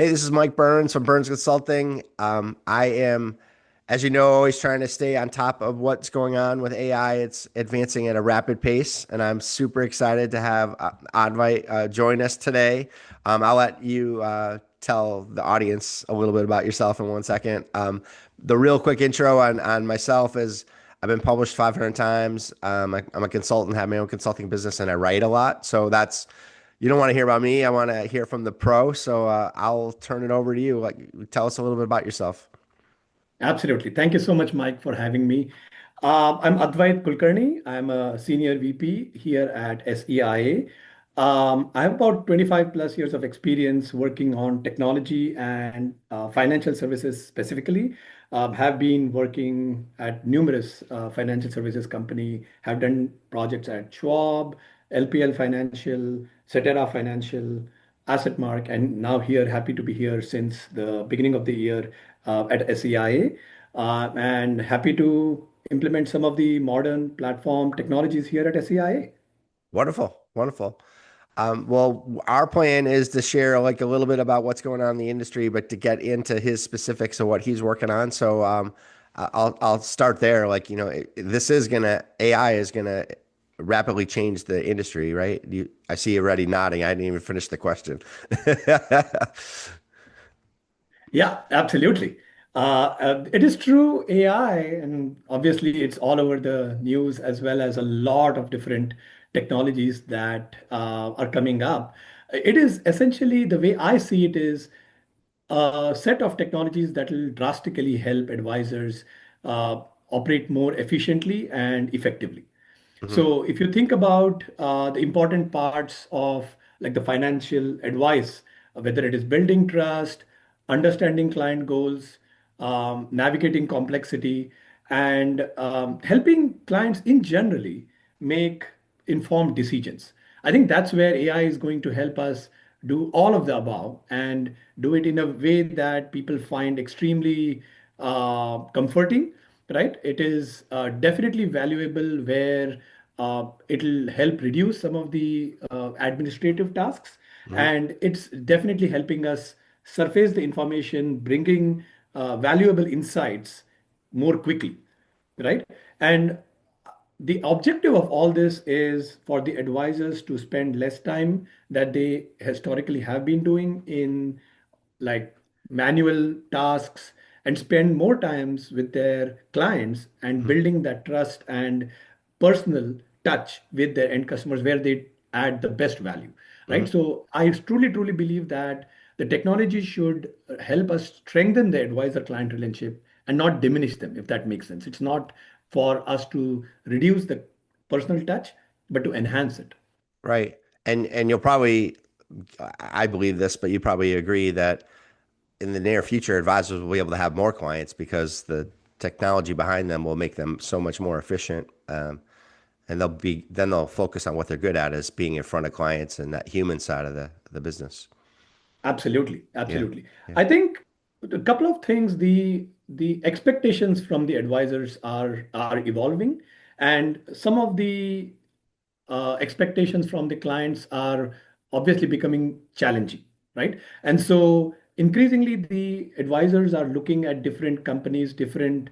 Hey, this is Mike Byrnes from Byrnes Consulting. I am, as you know, always trying to stay on top of what's going on with AI. It's advancing at a rapid pace, and I'm super excited to have Advait join us today. I'll let you tell the audience a little bit about yourself in 1 second. The real quick intro on myself is I've been published 500 times. I'm a consultant, have my own consulting business, and I write a lot. So that's you don't want to hear about me. I want to hear from the pro. So I'll turn it over to you. Like, tell us a little bit about yourself. Absolutely. Thank you so much, Mike, for having me. I'm Advait Kulkarni. I'm a senior VP here at SEIA. I have about 25 plus years of experience working on technology and financial services specifically. Have been working at numerous financial services company, have done projects at Schwab, LPL Financial, Cetera Financial, AssetMark, and now here, happy to be here since the beginning of the year at SEIA, and happy to implement some of the modern platform technologies here at SEIA. Wonderful, wonderful. Well, our plan is to share like a little bit about what's going on in the industry, but to get into his specifics of what he's working on. So I'll start there. Like this is gonna AI is gonna rapidly change the industry, right? I see you already nodding. I didn't even finish the question. Yeah, absolutely. It is true, AI, and obviously it's all over the news as well as a lot of different technologies that are coming up. It is essentially the way I see it is a set of technologies that will drastically help advisors operate more efficiently and effectively. Mhm, So if you think about the important parts of like the financial advice, whether it is building trust, understanding client goals, navigating complexity, and helping clients in generally make informed decisions. I think that's where AI is going to help us do all of the above and do it in a way that people find extremely comforting, right? It is definitely valuable where it'll help reduce some of the administrative tasks, mhm. and it's definitely helping us surface the information, bringing valuable insights more quickly, right? And the objective of all this is for the advisors to spend less time that they historically have been doing in like manual tasks and spend more times with their clients and Mhm, building that trust and personal touch with their end customers where they add the best value, right? mhm. So I truly believe that the technology should help us strengthen the advisor client relationship and not diminish them, if that makes sense. It's not for us to reduce the personal touch, but to enhance it. Right. And you'll probably, I believe this, but you probably agree that in the near future, advisors will be able to have more clients because the technology behind them will make them so much more efficient. And they'll focus on what they're good at is being in front of clients and that human side of the business. Absolutely, Yeah. absolutely. Yeah. I think a couple of things, the expectations from the advisors are evolving, and some of the expectations from the clients are obviously becoming challenging, right? And so increasingly, the advisors are looking at different companies, different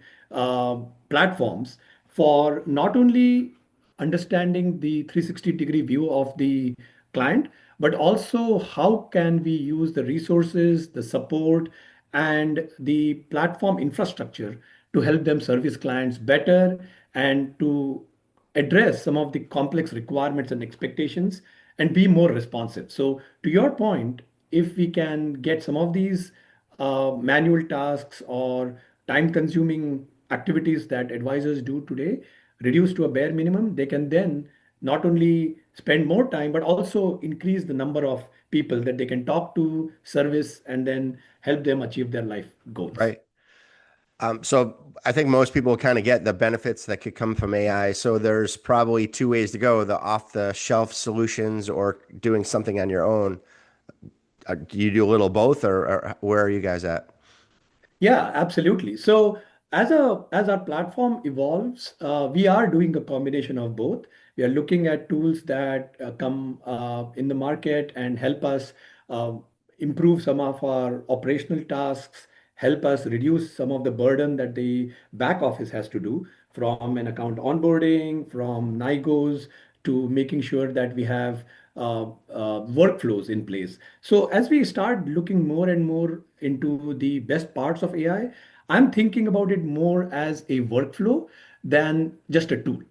platforms for not only understanding the 360-degree view of the client, but also how can we use the resources, the support, and the platform infrastructure to help them service clients better and to address some of the complex requirements and expectations and be more responsive. So, to your point, if we can get some of these manual tasks or time consuming activities that advisors do today reduced to a bare minimum, they can then not only spend more time, but also increase the number of people that they can talk to, service, and then help them achieve their life goals. Right. So I think most people kind of get the benefits that could come from AI. So there's probably two ways to go, the off the shelf solutions or doing something on your own. Do you do a little both or where are you guys at? Yeah, absolutely. So as our platform evolves, we are doing a combination of both. We are looking at tools that come in the market and help us uh, improve some of our operational tasks, help us reduce some of the burden that the back office has to do from an account onboarding, from NIGOs to making sure that we have workflows in place. So as we start looking more and more into the best parts of AI, I'm thinking about it more as a workflow than just a tool,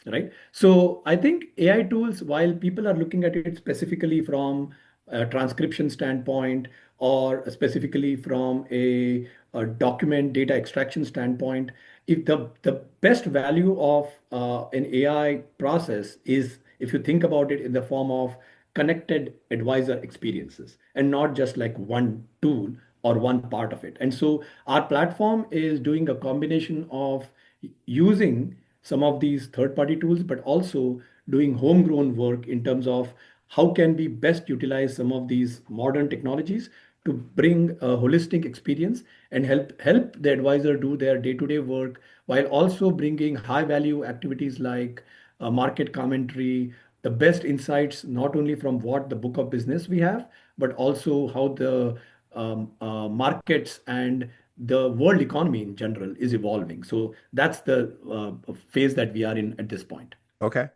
right? So I think AI tools, while people are looking at it specifically from a transcription standpoint or specifically from a document data extraction standpoint, if the best value of an AI process is, if you think about it in the form of connected advisor experiences and not just like one tool or one part of it. And so our platform is doing a combination of using some of these third-party tools, but also doing homegrown work in terms of how can we best utilize some of these modern technologies to bring a holistic experience and help the advisor do their day-to-day work while also bringing high-value activities like market commentary, the best insights, not only from what the book of business we have, but also how the markets and the world economy in general is evolving. So that's the phase that we are in at this point. Okay.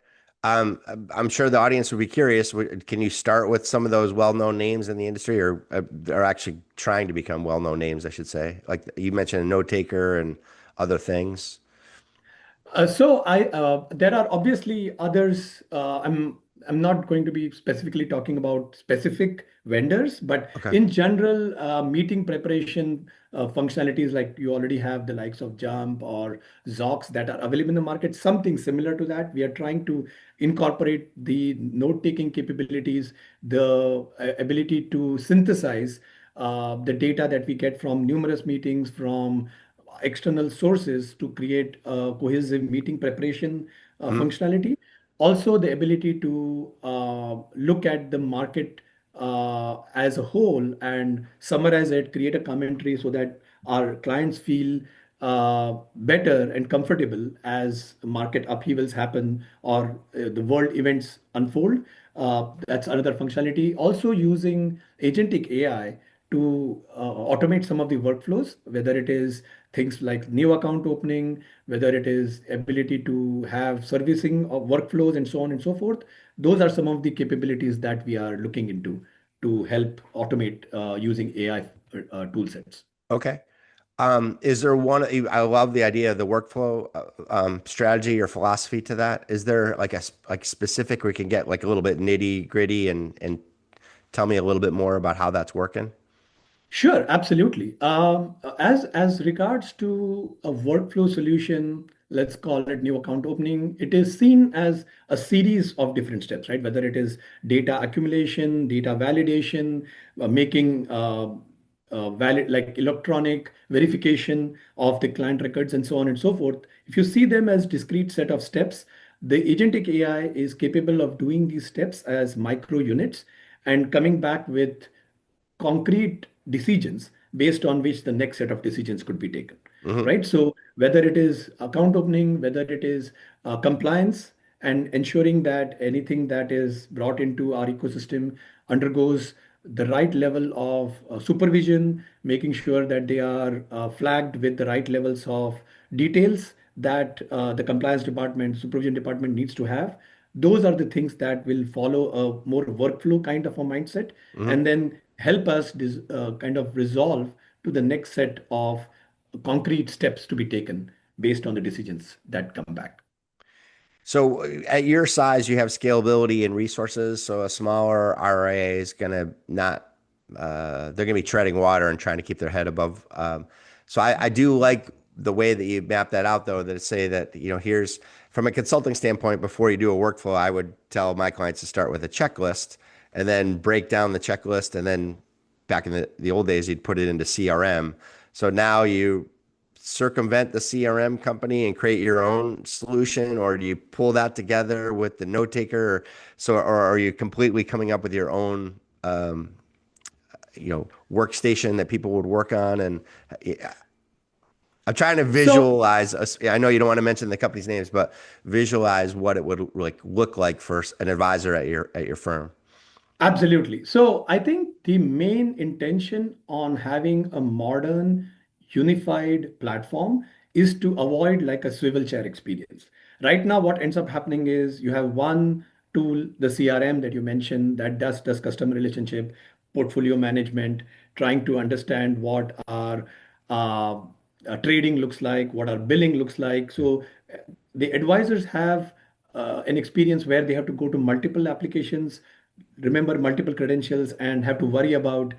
I'm sure the audience would be curious. Can you start with some of those well-known names in the industry, or are actually trying to become well-known names, I should say? Like you mentioned, a note taker and other things. There are obviously others. I'm not going to be specifically talking about specific vendors, but Okay. in general, meeting preparation functionalities like you already have the likes of Jump or Zox that are available in the market, something similar to that. We are trying to incorporate the note-taking capabilities, the ability to synthesize the data that we get from numerous meetings, from external sources to create a cohesive meeting preparation Hmm. functionality. Also, the ability to look at the market as a whole and summarize it, create a commentary so that our clients feel better and comfortable as market upheavals happen or the world events unfold. That's another functionality. Also, using agentic AI to automate some of the workflows, whether it is things like new account opening, whether it is ability to have servicing of workflows and so on and so forth. Those are some of the capabilities that we are looking into to help automate using AI tool sets. Okay. Is there one? I love the idea of the workflow strategy or philosophy to that. Is there like like specific where we can get like a little bit nitty gritty and tell me a little bit more about how that's working? Sure, absolutely. As regards to a workflow solution, let's call it new account opening, it is seen as a series of different steps, right? Whether it is data accumulation, data validation, making valid like electronic verification of the client records, and so on and so forth. If you see them as discrete set of steps, the agentic AI is capable of doing these steps as micro units and coming back with concrete decisions based on which the next set of decisions could be taken, Hmm. right? So whether it is account opening, whether it is compliance and ensuring that anything that is brought into our ecosystem undergoes the right level of supervision, making sure that they are flagged with the right levels of details that the compliance department, supervision department needs to have. Those are the things that will follow a more workflow kind of a mindset Hmm. and then help us kind of resolve to the next set of concrete steps to be taken based on the decisions that come back. So at your size, you have scalability and resources. So a smaller RIA is going to not, they're going to be treading water and trying to keep their head above. So I do like the way that you map that out, though, that say that, here's from a consulting standpoint, before you do a workflow, I would tell my clients to start with a checklist and then break down the checklist. And then back in the old days, you'd put it into CRM. So now you circumvent the CRM company and create your own solution, or do you pull that together with the note taker? Or are you completely coming up with your own, workstation that people would work on? And I'm trying to So, visualize. I know you don't want to mention the company's names, but visualize what it would like look like for an advisor at your firm. Absolutely. So I think the main intention on having a modern unified platform is to avoid like a swivel chair experience. Right now, what ends up happening is you have one tool, the CRM that you mentioned, that does customer relationship, portfolio management, trying to understand what our uh, trading looks like, what our billing looks like. So the advisors have an experience where they have to go to multiple applications, remember multiple credentials, and have to worry about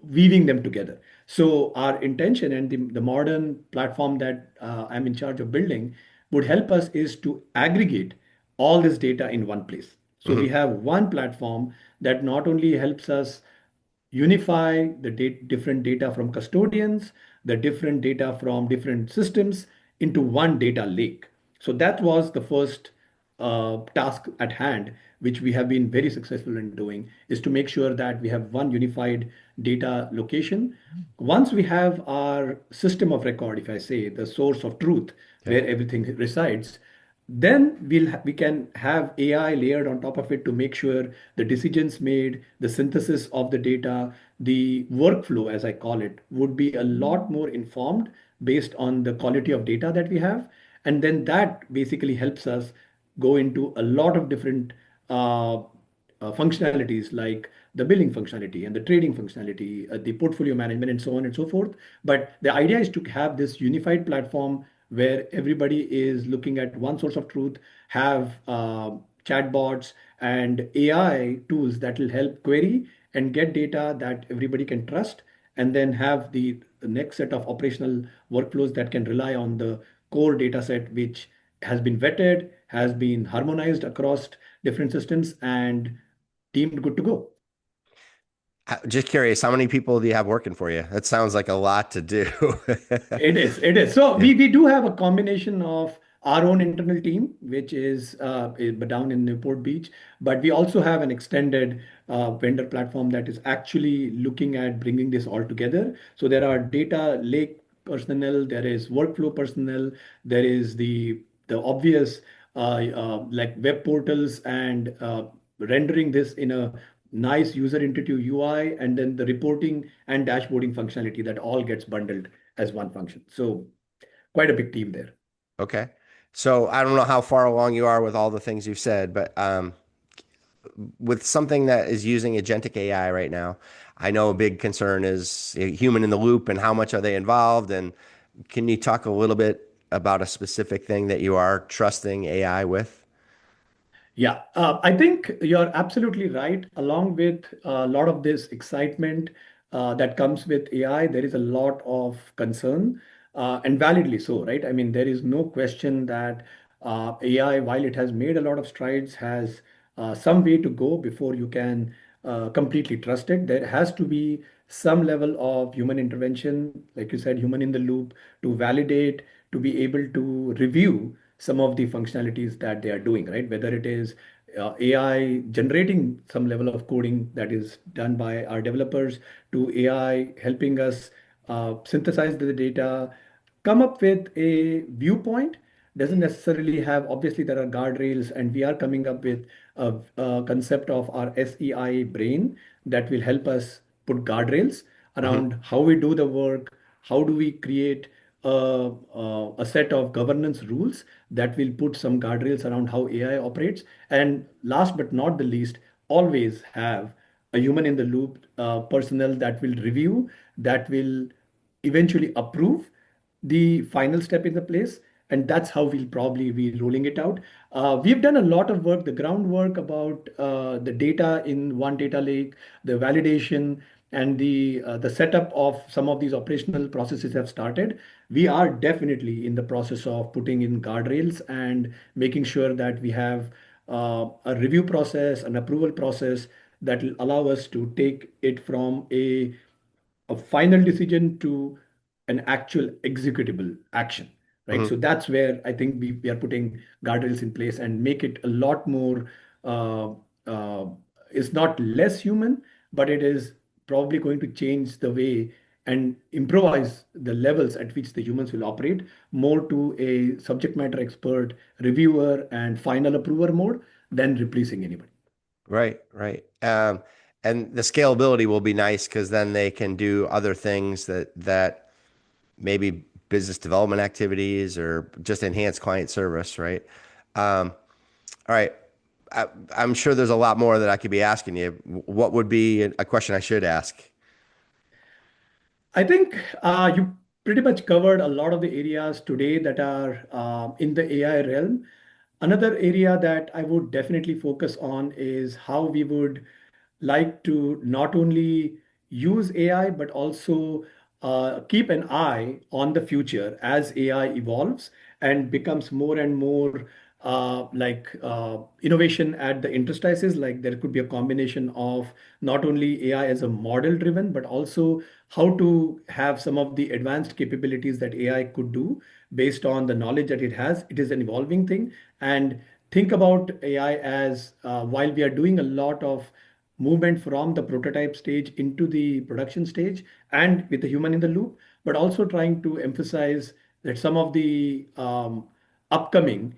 weaving them together. So our intention and the modern platform that I'm in charge of building would help us is to aggregate all this data in one place. So we Hmm. have one platform that not only helps us unify the different data from custodians, the different data from different systems into one data lake. So that was the first task at hand, which we have been very successful in doing, is to make sure that we have one unified data location. Once we have our system of record, if I say the source of truth Okay. where everything resides, then we can have AI layered on top of it to make sure the decisions made, the synthesis of the data, the workflow, as I call it, would be a lot more informed based on the quality of data that we have. And then that basically helps us go into a lot of different functionalities like the billing functionality and the trading functionality, the portfolio management, and so on and so forth. But the idea is to have this unified platform where everybody is looking at one source of truth, have chatbots and AI tools that will help query and get data that everybody can trust, and then have the next set of operational workflows that can rely on the core data set, which has been vetted, has been harmonized across different systems, and deemed good to go. Just curious, how many people do you have working for you? That sounds like a lot to do. It is. It is. So Yeah. we do have a combination of our own internal team, which is down in Newport Beach, but we also have an extended vendor platform that is actually looking at bringing this all together. So there are data lake personnel, there is workflow personnel, there is the obvious like web portals and rendering this in a nice user intuitive UI, and then the reporting and dashboarding functionality that all gets bundled as one function. So quite a big team there. Okay. So I don't know how far along you are with all the things you've said, but with something that is using agentic AI right now, I know a big concern is human in the loop and how much are they involved? And can you talk a little bit about a specific thing that you are trusting AI with? Yeah, I think you're absolutely right. Along with a lot of this excitement that comes with AI, there is a lot of concern, and validly so, right? I mean, there is no question that AI, while it has made a lot of strides, has some way to go before you can completely trust it. There has to be some level of human intervention, like you said, human in the loop, to validate, to be able to review some of the functionalities that they are doing, right? Whether it is AI generating some level of coding that is done by our developers, to AI helping us synthesize the data, come up with a viewpoint. Doesn't necessarily have, obviously, there are guardrails, and we are coming up with a concept of our SEI brain that will help us put guardrails Hmm. around how we do the work, how do we create a set of governance rules that will put some guardrails around how AI operates. And last but not the least, always have a human in the loop personnel that will review, that will eventually approve the final step in the place. And that's how we'll probably be rolling it out. We've done a lot of work, the groundwork about the data in one data lake, the validation, and the setup of some of these operational processes have started. We are definitely in the process of putting in guardrails and making sure that we have a review process, an approval process that will allow us to take it from a final decision to an actual executable action, right? Hmm. So that's where I think we are putting guardrails in place and make it a lot more, uh, uh, it's not less human, but it is probably going to change the way and improvise the levels at which the humans will operate more to a subject matter expert, reviewer, and final approver mode than replacing anybody. Right, right. And the scalability will be nice because then they can do other things that maybe business development activities or just enhance client service, right? All right. I'm sure there's a lot more that I could be asking you. What would be a question I should ask? I think you pretty much covered a lot of the areas today that are in the AI realm. Another area that I would definitely focus on is how we would like to not only use AI, but also keep an eye on the future as AI evolves and becomes more and more innovation at the interstices. Like there could be a combination of not only AI as a model driven, but also how to have some of the advanced capabilities that AI could do based on the knowledge that it has. It is an evolving thing. And think about AI as while we are doing a lot of movement from the prototype stage into the production stage and with the human in the loop, but also trying to emphasize that some of the upcoming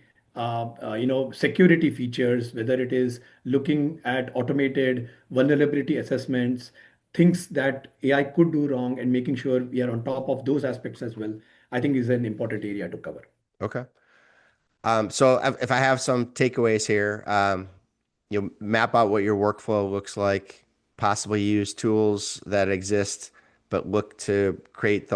security features, whether it is looking at automated vulnerability assessments, things that AI could do wrong, and making sure we are on top of those aspects as well, I think is an important area to cover. Okay. So if I have some takeaways here, map out what your workflow looks like, possibly use tools that exist, but look to create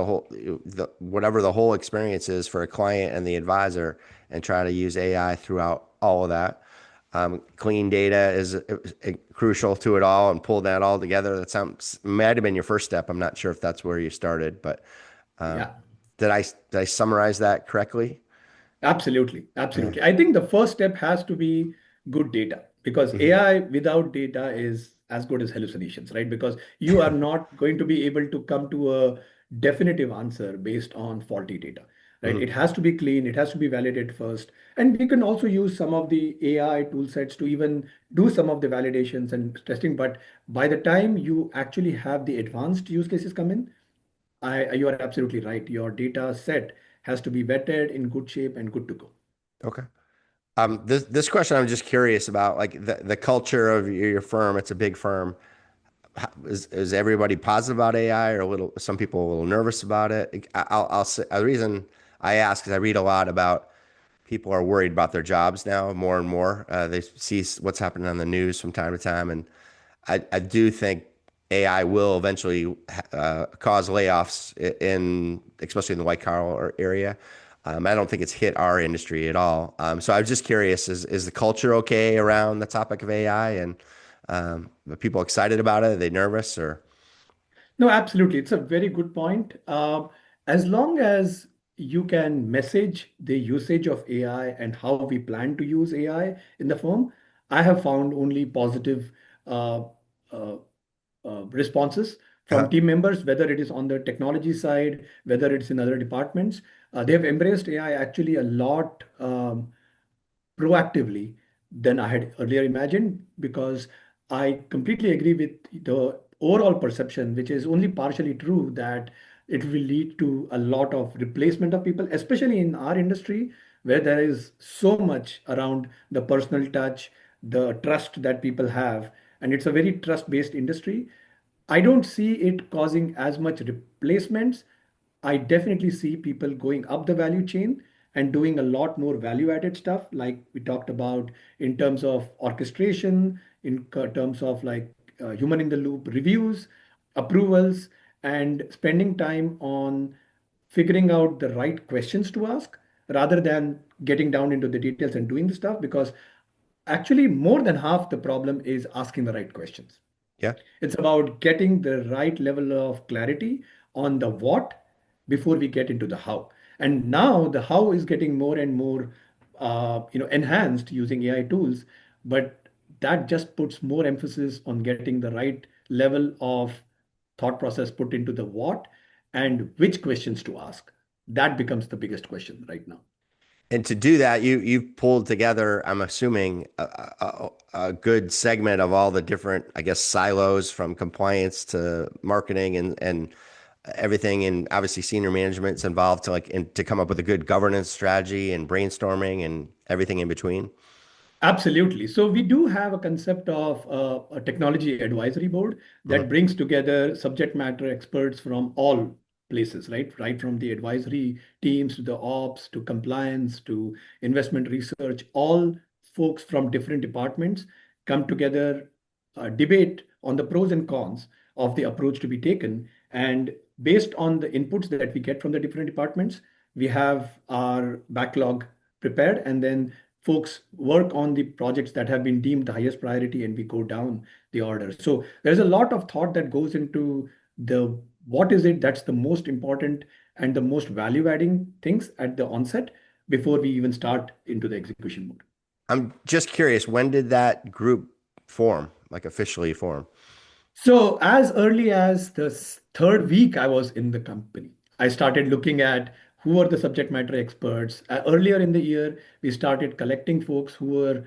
whatever the whole experience is for a client and the advisor, and try to use AI throughout all of that. Clean data is crucial to it all, and pull that all together. That sounds might have been your first step. I'm not sure if that's where you started, but um, Yeah. did I summarize that correctly? Absolutely. Absolutely. I think the first step has to be good data because Hmm. AI without data is as good as hallucinations, right? Because you are not going to be able to come to a definitive answer based on faulty data, right? Hmm. It has to be clean, it has to be validated first. And we can also use some of the AI tool sets to even do some of the validations and testing. But by the time you actually have the advanced use cases come in, you are absolutely right. Your data set has to be vetted in good shape and good to go. Okay. This question I'm just curious about, like the culture of your firm. It's a big firm. Is everybody positive about AI, or a little? Some people a little nervous about it. I'll say the reason I ask is I read a lot about people are worried about their jobs now more and more. They see what's happening on the news from time to time, and I do think AI will eventually cause layoffs especially in the white collar area. I don't think it's hit our industry at all. So I was just curious: is the culture okay around the topic of AI, and are people excited about it? Are they nervous or? No, absolutely. It's a very good point. As long as you can message the usage of AI and how we plan to use AI in the firm, I have found only positive uh, uh, responses from Uh, team members, whether it is on the technology side, whether it's in other departments. They have embraced AI actually a lot proactively than I had earlier imagined because I completely agree with the overall perception, which is only partially true, that it will lead to a lot of replacement of people, especially in our industry where there is so much around the personal touch, the trust that people have, and it's a very trust-based industry. I don't see it causing as much replacements. I definitely see people going up the value chain and doing a lot more value added stuff, like we talked about in terms of orchestration, in terms of human in the loop reviews, approvals, and spending time on figuring out the right questions to ask rather than getting down into the details and doing the stuff. Because actually, more than half the problem is asking the right questions. yeah. It's about getting the right level of clarity on the what before we get into the how. And now the how is getting more and more, enhanced using AI tools, but that just puts more emphasis on getting the right level of thought process put into the what and which questions to ask. That becomes the biggest question right now. And to do that, you've pulled together, I'm assuming, a good segment of all the different, I guess, silos from compliance to marketing and everything. And obviously, senior management's involved to to come up with a good governance strategy and brainstorming and everything in between. Absolutely. So we do have a concept of a technology advisory board Hmm. that brings together subject matter experts from all places, right? Right from the advisory teams to the ops to compliance to investment research, all folks from different departments come together, debate on the pros and cons of the approach to be taken. And based on the inputs that we get from the different departments, we have our backlog prepared, and then folks work on the projects that have been deemed the highest priority, and we go down the order. So there's a lot of thought that goes into the what is it that's the most important and the most value adding things at the onset before we even start into the execution mode. I'm just curious, when did that group form, like officially form? So as early as the third week I was in the company, I started looking at who are the subject matter experts. Earlier in the year, we started collecting folks who were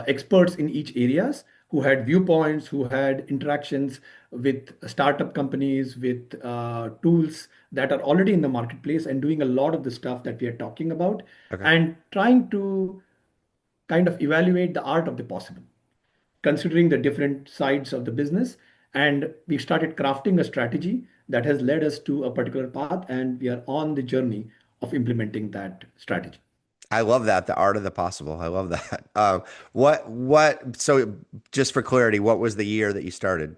experts in each areas, who had viewpoints, who had interactions with startup companies, with tools that are already in the marketplace and doing a lot of the stuff that we are talking about, Okay. and trying to kind of evaluate the art of the possible, considering the different sides of the business. And we started crafting a strategy that has led us to a particular path, and we are on the journey of implementing that strategy. I love that, the art of the possible. I love that. So just for clarity, what was the year that you started?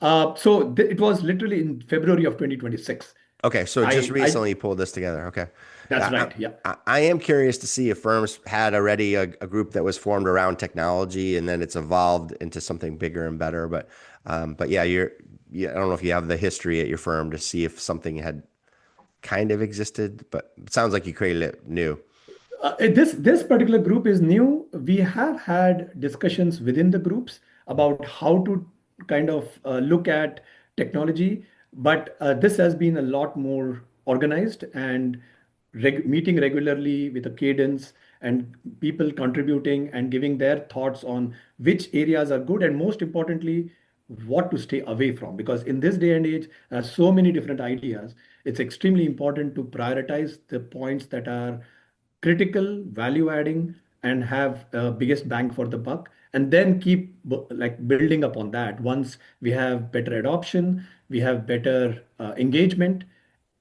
It was literally in February of 2026. Okay, so just I recently pulled this together. Okay. That's I, right. Yeah. I am curious to see if firms had already a group that was formed around technology and then it's evolved into something bigger and better. But yeah, I don't know if you have the history at your firm to see if something had kind of existed, but it sounds like you created it new. This particular group is new. We have had discussions within the groups about how to kind of look at technology, but this has been a lot more organized and meeting regularly with a cadence, and people contributing and giving their thoughts on which areas are good, and most importantly, what to stay away from. Because in this day and age, there are so many different ideas. It's extremely important to prioritize the points that are critical, value adding, and have biggest bang for the buck, and then keep like building upon that. Once we have better adoption, we have better engagement,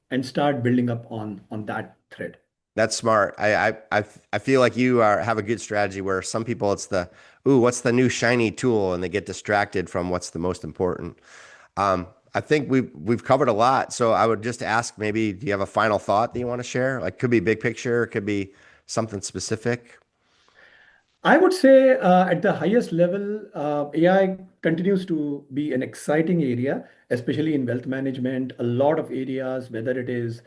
and start building up on that thread. That's smart. I feel like you have a good strategy where some people it's the, ooh, what's the new shiny tool, and they get distracted from what's the most important. I think we've covered a lot. So I would just ask, maybe, do you have a final thought that you want to share? Like, could be big picture, could be something specific. I would say at the highest level, AI continues to be an exciting area, especially in wealth management. A lot of areas, whether it is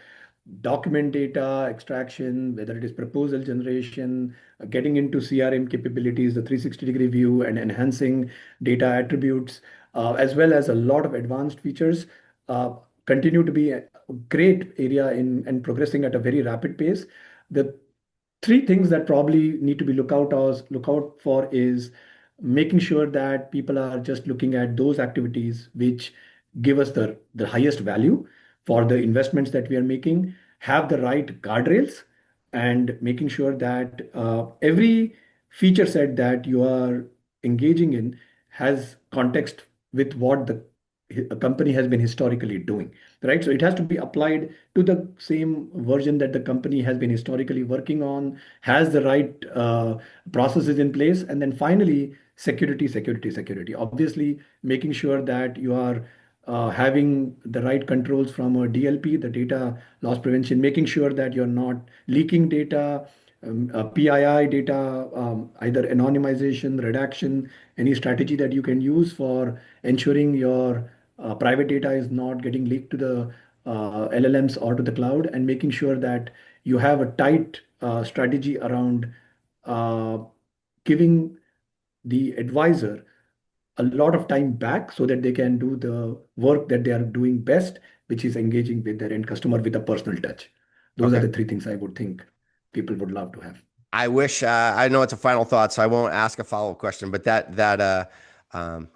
document data extraction, whether it is proposal generation, getting into CRM capabilities, the 360-degree view, and enhancing data attributes, as well as a lot of advanced features, uh, continue to be a great area in and progressing at a very rapid pace. The three things that probably need to be look out for is making sure that people are just looking at those activities which give us the highest value for the investments that we are making, have the right guardrails, and making sure that every feature set that you are engaging in has context with what the a company has been historically doing, right? So it has to be applied to the same version that the company has been historically working on, has the right processes in place. And then finally, security, security, security. Obviously, making sure that you are having the right controls from a DLP, the data loss prevention, making sure that you're not leaking data, PII data, either anonymization, redaction, any strategy that you can use for ensuring your private data is not getting leaked to the LLMs or to the cloud, and making sure that you have a tight strategy around uh, giving the advisor a lot of time back so that they can do the work that they are doing best, which is engaging with their end customer with a personal touch. Those are Okay. the three things I would think people would love to have. I wish, I know it's a final thought, so I won't ask a follow-up question, but um,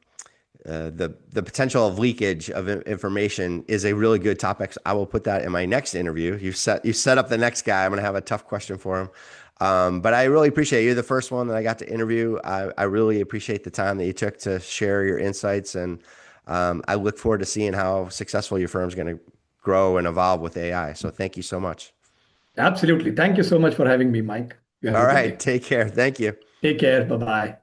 the potential of leakage of information is a really good topic. So I will put that in my next interview. You set up the next guy. I'm going to have a tough question for him. But I really appreciate you. The first one that I got to interview. I really appreciate the time that you took to share your insights, and I look forward to seeing how successful your firm's going to grow and evolve with AI. So thank you so much. Absolutely. Thank you so much for having me, Mike. You have All a good right, day. take care. Thank you. Take care. Bye bye.